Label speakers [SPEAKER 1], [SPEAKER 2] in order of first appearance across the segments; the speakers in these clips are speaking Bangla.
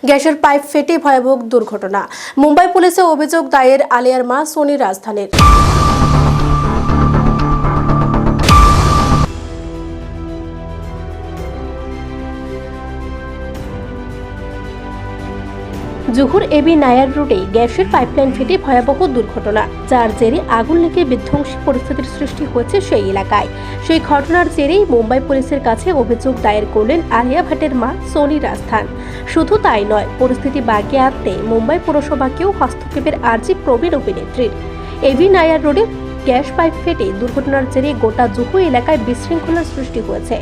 [SPEAKER 1] গ্যাসের পাইপ ফেটে ভয়াবহ দুর্ঘটনা। মুম্বাই পুলিশে অভিযোগ দায়ের আলিয়ার মা সোনি রাজধানীর। জুহুর এবি নায়ার রোডে গ্যাসের পাইপলাইন ফেটে ভয়াবহ দুর্ঘটনা, যার জেরে আগুন লেগে বিধ্বংসী পরিস্থিতির সৃষ্টি হয়েছে সেই এলাকায়। সেই ঘটনার জেরেই মুম্বাই পুলিশের কাছে অভিযোগ দায়ের করলেন আলিয়া ভাটের মা সোনি রাজধান। শুধু তাই নয়, পরিস্থিতি বাগিয়ে আনতে মুম্বাই পুরসভাকেও হস্তক্ষেপের আর্জি প্রবীণ অভিনেত্রীর। এবি নায়ার রোডে গ্যাস পাইপ ফেটে দুর্ঘটনার জেরে গোটা জুহু এলাকায় বিশৃঙ্খলার সৃষ্টি হয়েছে,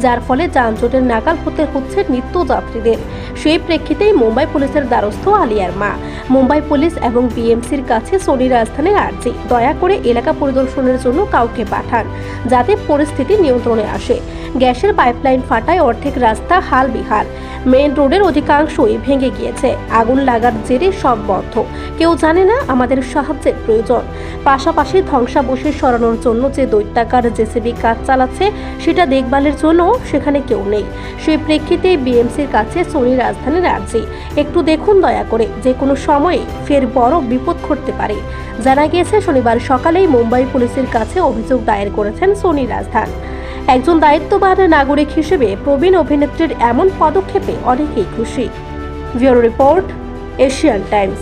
[SPEAKER 1] যার ফলে যানজটের নাকাল হতে হচ্ছে নিত্যযাত্রীদের। সেই প্রেক্ষিতেই মুম্বাই পুলিশের দ্বারস্থ আলিয়ার মা। মুম্বাই পুলিশ এবং বিএমসির কাছে সোনি রাজধানীর আর্জি, দয়া করে এলাকা পরিদর্শনের জন্য কাউকে পাঠান, যাতে পরিস্থিতি নিয়ন্ত্রণে আসে। গ্যাসের পাইপলাইন ফাটায় অর্ধেক রাস্তা হাল বিহাল, মেইন রোডের অধিকাংশই ভেঙে গিয়েছে। আগুন লাগার জেরে সব বন্ধ, কেউ জানে না আমাদের সাহায্যের প্রয়োজন। পাশাপাশি ধ্বংসাবশেষ সরানোর জন্য যে দৈত্যাকার জেসিবি কাজ চালাচ্ছে, সেটা দেখভালের জন্য সেখানে কেউ নেই। সেই প্রেক্ষিতে বিএমসির কাছে সোনি রাজধানীর আর্জি, একটু দেখুন দয়া করে, যে কোনো সময়ে ফের বড় বিপদ ঘটতে পারে। জানা গিয়েছে শনিবার সকালেই মুম্বাই পুলিশের কাছে অভিযোগ দায়ের করেছেন সোনি রাজধান। একজন দায়িত্ববান নাগরিক হিসেবে প্রবীণ অভিনেত্রীর এমন পদক্ষেপে অনেকেই খুশি। Bureau report, Asian Times.